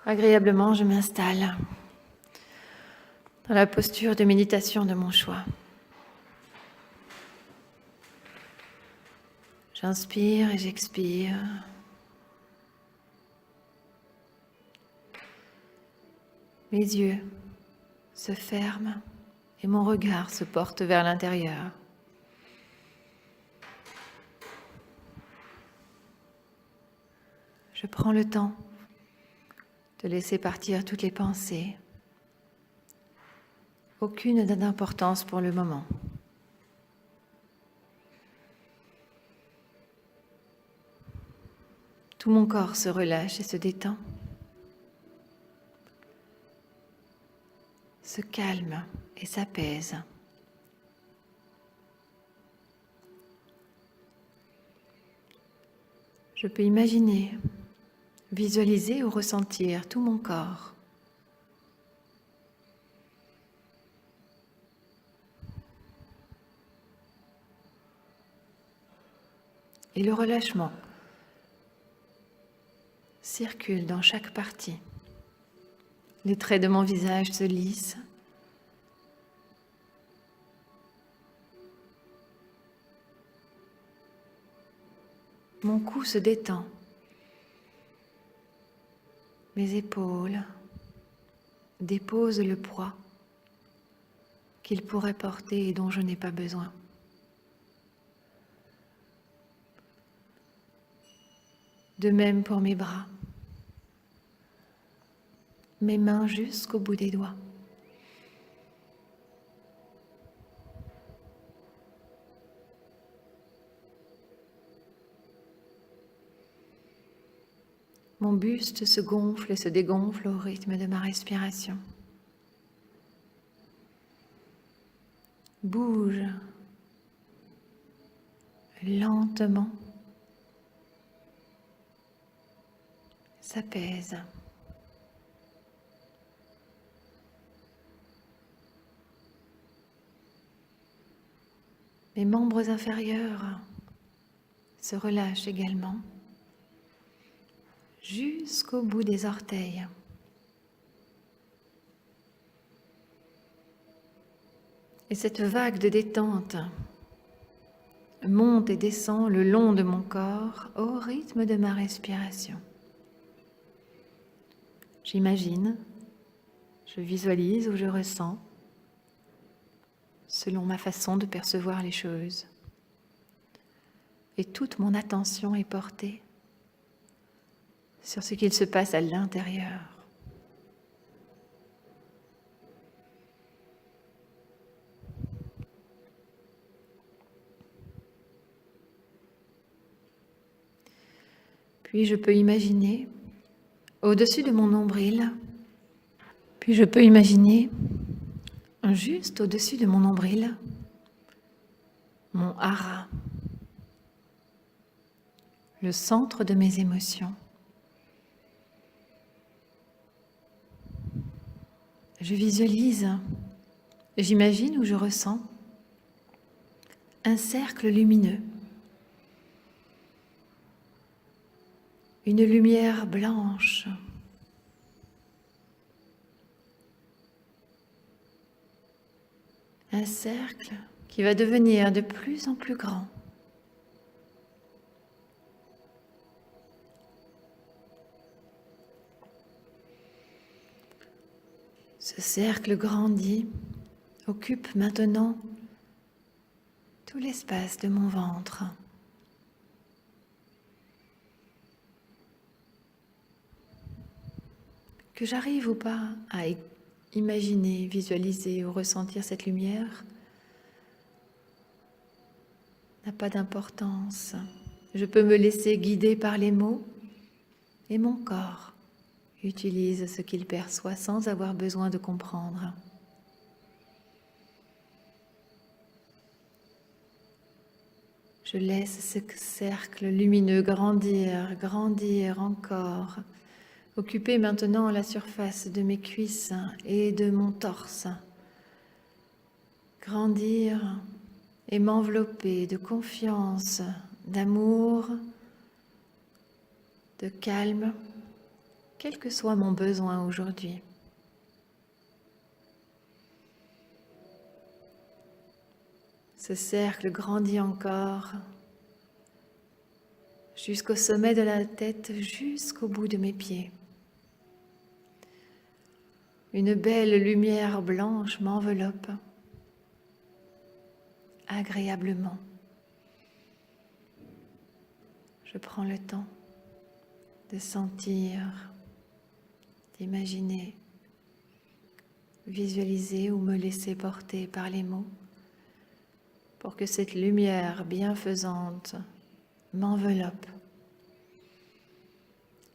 Agréablement, je m'installe dans la posture de méditation de mon choix. J'inspire et j'expire. Mes yeux se ferment et mon regard se porte vers l'intérieur. Je prends le temps de laisser partir toutes les pensées. Aucune n'a d'importance pour le moment. Tout mon corps se relâche et se détend, se calme et s'apaise. Je peux imaginer, visualiser ou ressentir tout mon corps. Et le relâchement circule dans chaque partie. Les traits de mon visage se lissent. Mon cou se détend. Mes épaules déposent le poids qu'ils pourraient porter et dont je n'ai pas besoin. De même pour mes bras, mes mains jusqu'au bout des doigts. Mon buste se gonfle et se dégonfle au rythme de ma respiration. Bouge lentement, s'apaise. Mes membres inférieurs se relâchent également jusqu'au bout des orteils. Et cette vague de détente monte et descend le long de mon corps au rythme de ma respiration. J'imagine, je visualise ou je ressens selon ma façon de percevoir les choses. Et toute mon attention est portée sur ce qu'il se passe à l'intérieur. Puis je peux imaginer au-dessus de mon nombril, juste au-dessus de mon nombril, mon hara, le centre de mes émotions. Je visualise, j'imagine ou je ressens un cercle lumineux, une lumière blanche, un cercle qui va devenir de plus en plus grand. Ce cercle grandit, occupe maintenant tout l'espace de mon ventre. Que j'arrive ou pas à imaginer, visualiser ou ressentir cette lumière n'a pas d'importance. Je peux me laisser guider par les mots et mon corps utilise ce qu'il perçoit sans avoir besoin de comprendre. Je laisse ce cercle lumineux grandir, grandir encore, occuper maintenant la surface de mes cuisses et de mon torse, grandir et m'envelopper de confiance, d'amour, de calme quel que soit mon besoin aujourd'hui. Ce cercle grandit encore jusqu'au sommet de la tête, jusqu'au bout de mes pieds. Une belle lumière blanche m'enveloppe agréablement. Je prends le temps de sentir, d'imaginer, visualiser ou me laisser porter par les mots pour que cette lumière bienfaisante m'enveloppe.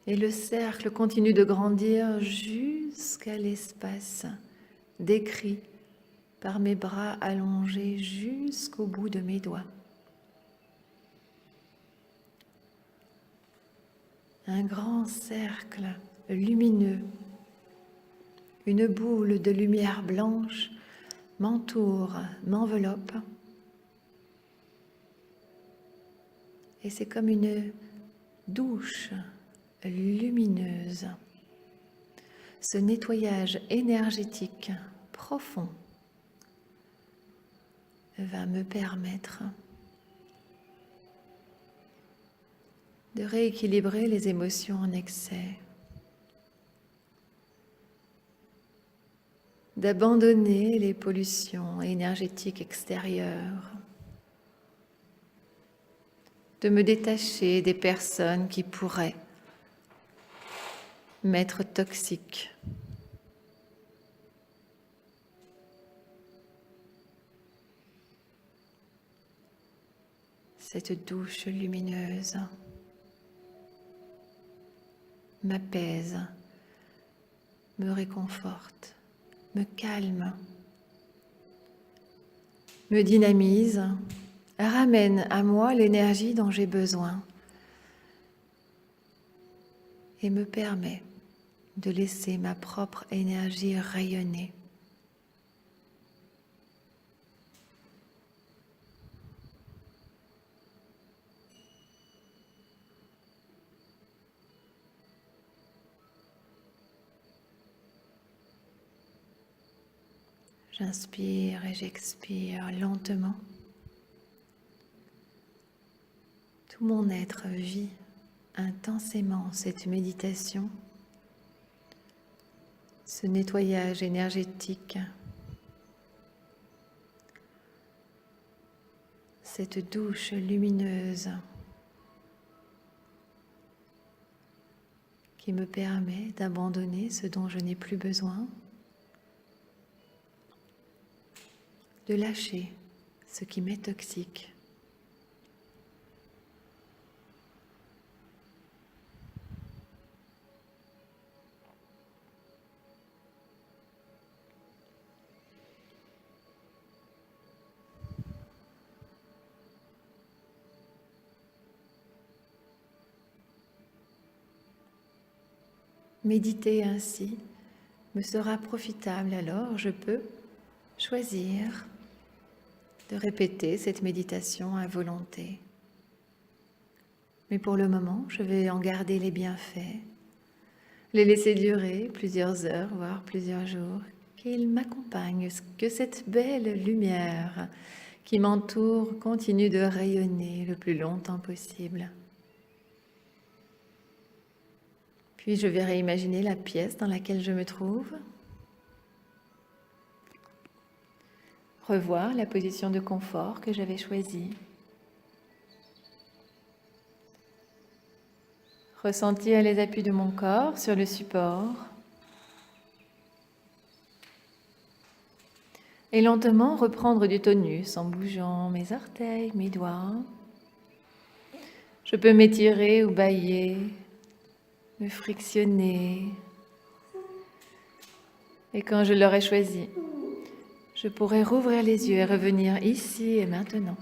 Et le cercle continue de grandir jusqu'à l'espace décrit par mes bras allongés jusqu'au bout de mes doigts. Un grand cercle lumineux, une boule de lumière blanche m'entoure, m'enveloppe. Et c'est comme une douche lumineuse. Ce nettoyage énergétique profond va me permettre de rééquilibrer les émotions en excès, d'abandonner les pollutions énergétiques extérieures, de me détacher des personnes qui pourraient m'être toxiques. Cette douche lumineuse m'apaise, me réconforte, me calme, me dynamise, ramène à moi l'énergie dont j'ai besoin et me permet de laisser ma propre énergie rayonner. J'inspire et j'expire lentement. Tout mon être vit intensément cette méditation, ce nettoyage énergétique, cette douche lumineuse qui me permet d'abandonner ce dont je n'ai plus besoin, de lâcher ce qui m'est toxique. Méditer ainsi me sera profitable, alors je peux choisir de répéter cette méditation à volonté. Mais pour le moment, je vais en garder les bienfaits, les laisser durer plusieurs heures, voire plusieurs jours, qu'ils m'accompagnent, que cette belle lumière qui m'entoure continue de rayonner le plus longtemps possible. Puis je vais réimaginer la pièce dans laquelle je me trouve, revoir la position de confort que j'avais choisie, ressentir les appuis de mon corps sur le support et lentement reprendre du tonus en bougeant mes orteils, mes doigts. Je peux m'étirer ou bâiller, me frictionner. Et quand je l'aurai choisi, je pourrai rouvrir les yeux et revenir ici et maintenant.